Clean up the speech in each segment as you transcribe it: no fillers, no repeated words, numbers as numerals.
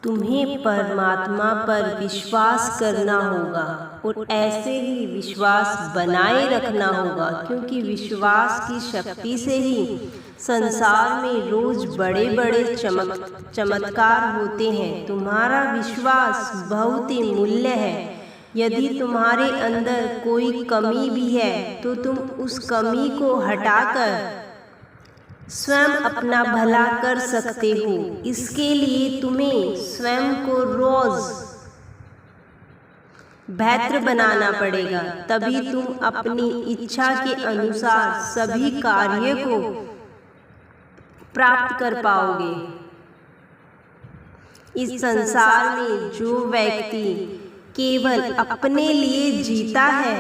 तुम्हें परमात्मा पर विश्वास करना होगा और ऐसे ही विश्वास बनाए रखना होगा, क्योंकि विश्वास की शक्ति से ही संसार में रोज बड़े बड़े चमत्कार होते हैं। तुम्हारा विश्वास बहुत ही मूल्य है। यदि तुम्हारे अंदर कोई कमी भी है तो तुम उस कमी को हटाकर स्वयं अपना भला कर सकते हो। इसके लिए तुम्हें स्वयं को रोज बेहतर बनाना पड़ेगा, तभी तुम अपनी इच्छा के अनुसार सभी कार्य को प्राप्त कर पाओगे। इस संसार में जो व्यक्ति केवल अपने लिए जीता है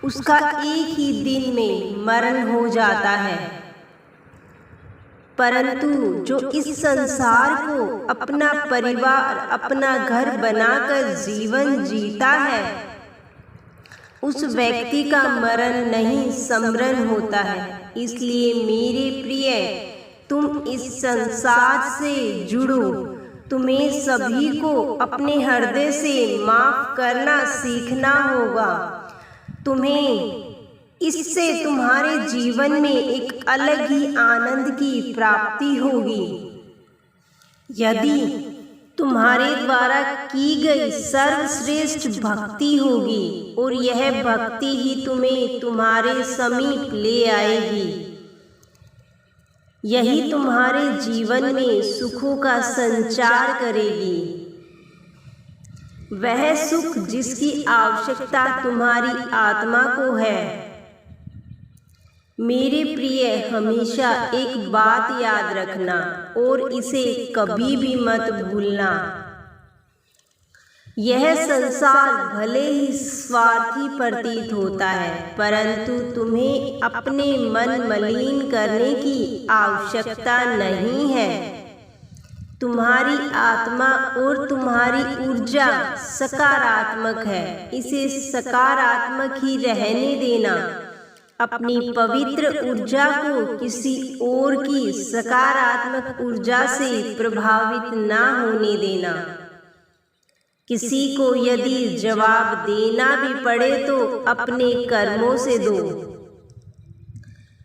उसका एक ही दिन में मरण हो जाता है, परंतु जो इस संसार को अपना परिवार, अपना घर बनाकर जीवन जीता है उस व्यक्ति का मरण नहीं स्मरण होता है। इसलिए मेरे प्रिय, तुम इस संसार से जुड़ो। तुम्हें सभी को अपने हृदय से माफ करना सीखना होगा। तुम्हें इससे तुम्हारे जीवन में एक अलग ही आनंद की प्राप्ति होगी। यदि तुम्हारे द्वारा की गई सर्वश्रेष्ठ भक्ति होगी और यह भक्ति ही तुम्हें तुम्हारे समीप ले आएगी। यही तुम्हारे जीवन में सुखों का संचार करेगी। वह सुख जिसकी आवश्यकता तुम्हारी आत्मा को है। मेरे प्रिय, हमेशा एक बात याद रखना और इसे कभी भी मत भूलना। यह संसार भले ही स्वार्थी प्रतीत होता है, परंतु तुम्हें अपने मन मलिन करने की आवश्यकता नहीं है। तुम्हारी आत्मा और तुम्हारी ऊर्जा सकारात्मक है, इसे सकारात्मक ही रहने देना। अपनी पवित्र ऊर्जा को किसी और की सकारात्मक ऊर्जा से प्रभावित ना होने देना। किसी को यदि जवाब देना भी पड़े तो अपने कर्मों से दो।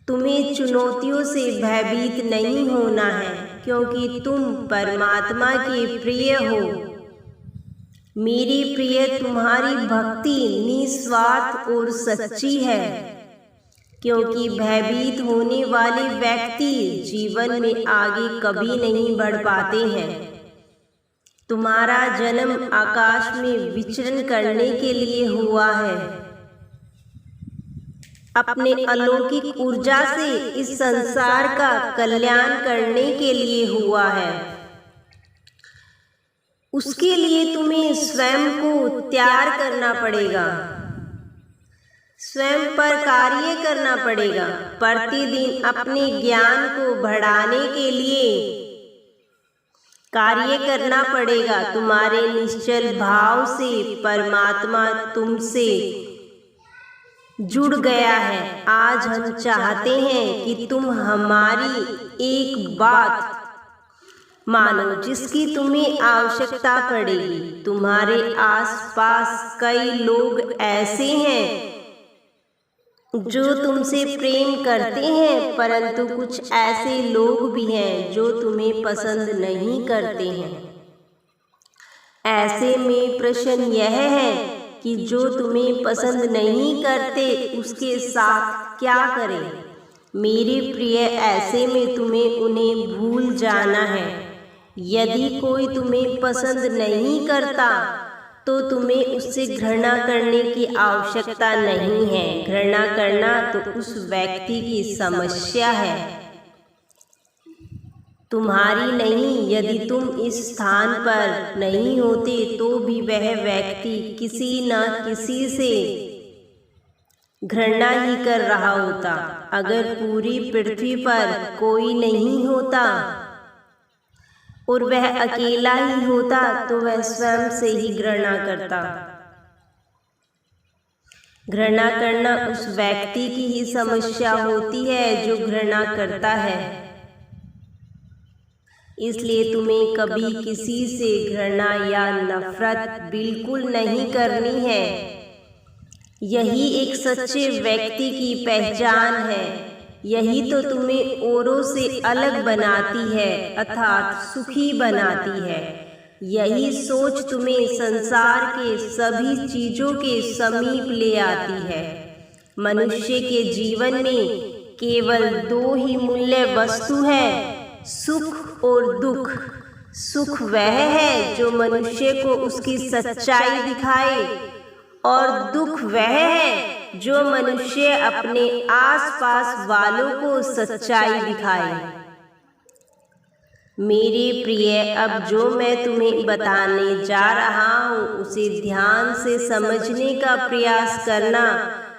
तुम्हें चुनौतियों से भयभीत नहीं होना है, क्योंकि तुम परमात्मा के प्रिय हो। मेरी प्रिय, तुम्हारी भक्ति निस्वार्थ और सच्ची है, क्योंकि भयभीत होने वाले व्यक्ति जीवन में आगे कभी नहीं बढ़ पाते हैं। तुम्हारा जन्म आकाश में विचरण करने के लिए हुआ है। अपने अलौकिक ऊर्जा से इस संसार का कल्याण करने के लिए हुआ है। उसके लिए तुम्हें स्वयं को त्याग करना पड़ेगा, स्वयं पर कार्य करना पड़ेगा। प्रतिदिन अपने ज्ञान को बढ़ाने के लिए कार्य करना पड़ेगा। तुम्हारे निश्चल भाव से परमात्मा तुमसे जुड़ गया है। आज हम चाहते हैं कि तुम हमारी एक बात मानो जिसकी तुम्हें आवश्यकता पड़ेगी। तुम्हारे आसपास कई लोग ऐसे हैं जो तुमसे प्रेम करते हैं, परंतु कुछ ऐसे लोग भी हैं जो तुम्हें पसंद नहीं करते हैं। ऐसे में प्रश्न यह है कि जो तुम्हें पसंद नहीं करते उसके साथ क्या करें। मेरे प्रिय, ऐसे में तुम्हें उन्हें भूल जाना है। यदि कोई तुम्हें पसंद नहीं करता तो तुम्हें उससे घृणा करने की आवश्यकता नहीं है। घृणा करना तो उस व्यक्ति की समस्या है, तुम्हारी नहीं। यदि तुम इस स्थान पर नहीं होते तो भी वह व्यक्ति किसी न किसी से घृणा ही कर रहा होता। अगर पूरी पृथ्वी पर कोई नहीं होता और वह अकेला ही होता तो वह स्वयं से ही घृणा करता। घृणा करना उस व्यक्ति की ही समस्या होती है जो घृणा करता है। इसलिए तुम्हें कभी किसी से घृणा या नफरत बिल्कुल नहीं करनी है। यही एक सच्चे व्यक्ति की पहचान है। यही तो तुम्हें औरों से अलग बनाती है, अर्थात सुखी बनाती है। यही सोच तुम्हें संसार के सभी चीजों के समीप ले आती है। मनुष्य के जीवन में केवल दो ही मूल्य वस्तु है, सुख और दुख। सुख वह है जो मनुष्य को उसकी सच्चाई दिखाए, और दुख वह है जो मनुष्य अपने आसपास वालों को सच्चाई दिखाए। मेरे प्रिय, अब जो मैं तुम्हें बताने जा रहा हूँ उसे ध्यान से समझने का प्रयास करना।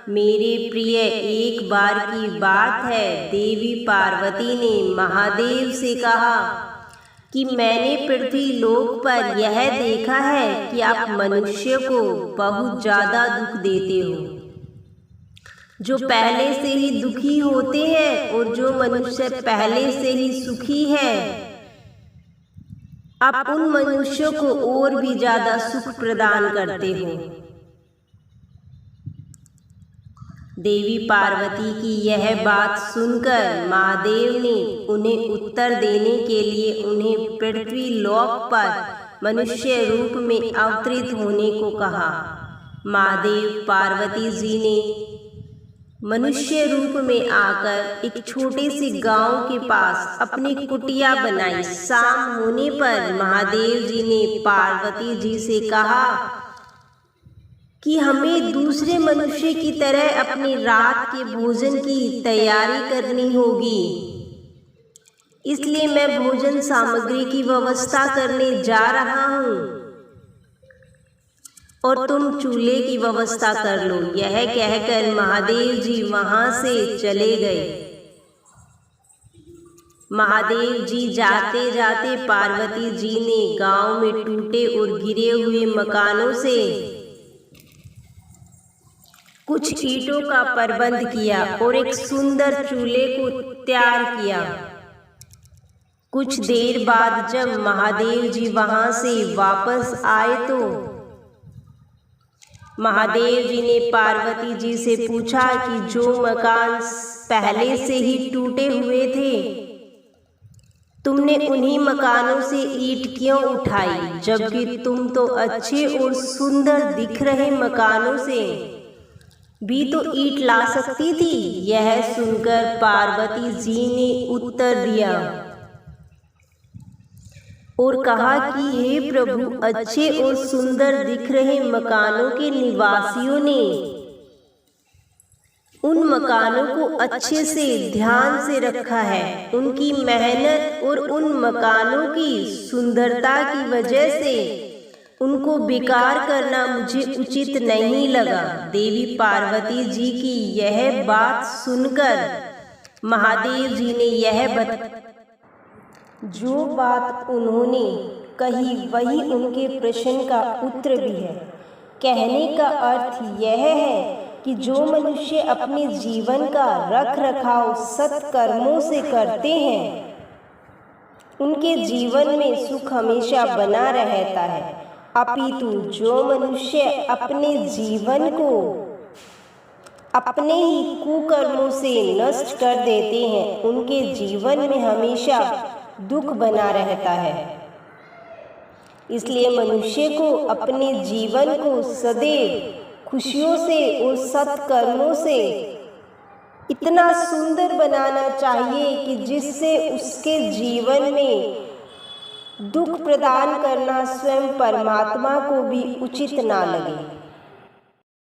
मेरे प्रिय, एक बार की बात है, देवी पार्वती ने महादेव से कहा कि मैंने पृथ्वी लोक पर यह देखा है कि आप मनुष्य को बहुत ज़्यादा दुख देते हो। जो पहले से ही दुखी होते हैं और जो मनुष्य पहले से ही सुखी है, आप उन मनुष्यों को और भी ज़्यादा सुख प्रदान करते हो। देवी पार्वती की यह बात सुनकर महादेव ने उन्हें उत्तर देने के लिए उन्हें पृथ्वी लोक पर मनुष्य रूप में अवतरित होने को कहा। महादेव पार्वती जी ने मनुष्य रूप में आकर एक छोटे से गांव के पास अपनी कुटिया बनाई। शाम होने पर महादेव जी ने पार्वती जी से कहा कि हमें दूसरे मनुष्य की तरह अपनी रात के भोजन की तैयारी करनी होगी, इसलिए मैं भोजन सामग्री की व्यवस्था करने जा रहा हूँ और तुम चूल्हे की व्यवस्था कर लो। यह कहकर महादेव जी वहां से चले गए। महादेव जी जाते जाते पार्वती जी ने गांव में टूटे और गिरे हुए मकानों से कुछ ईंटों का प्रबंध किया और एक सुंदर चूल्हे को तैयार किया। कुछ देर बाद जब महादेव जी वहां से वापस आए तो महादेव जी ने पार्वती जी से पूछा कि जो मकान पहले से ही टूटे हुए थे, तुमने उन्हीं मकानों से ईंट क्यों उठाई, जबकि तुम तो अच्छे और सुंदर दिख रहे मकानों से भी तो ईंट ला सकती थी। यह सुनकर पार्वती जी ने उत्तर दिया और कहा कि हे प्रभु, अच्छे और सुंदर दिख रहे मकानों के निवासियों ने उन मकानों को अच्छे से ध्यान से रखा है। उनकी मेहनत और उन मकानों की सुंदरता की वजह से उनको बेकार करना मुझे उचित नहीं लगा। देवी पार्वती जी की यह बात सुनकर महादेव जी ने जो बात उन्होंने कही वही उनके प्रश्न का उत्तर भी है। कहने का अर्थ यह है कि जो मनुष्य अपने जीवन का रख रखाव सत्कर्मों से करते हैं, उनके जीवन में सुख हमेशा बना रहता है। अपितु जो मनुष्य अपने जीवन को अपने ही कुकर्मों से नष्ट कर देते हैं, उनके जीवन में हमेशा दुख बना रहता है। इसलिए मनुष्य को अपने जीवन को सदैव खुशियों से और सत्कर्मों से इतना सुंदर बनाना चाहिए कि जिससे उसके जीवन में दुख प्रदान करना स्वयं परमात्मा को भी उचित ना लगे।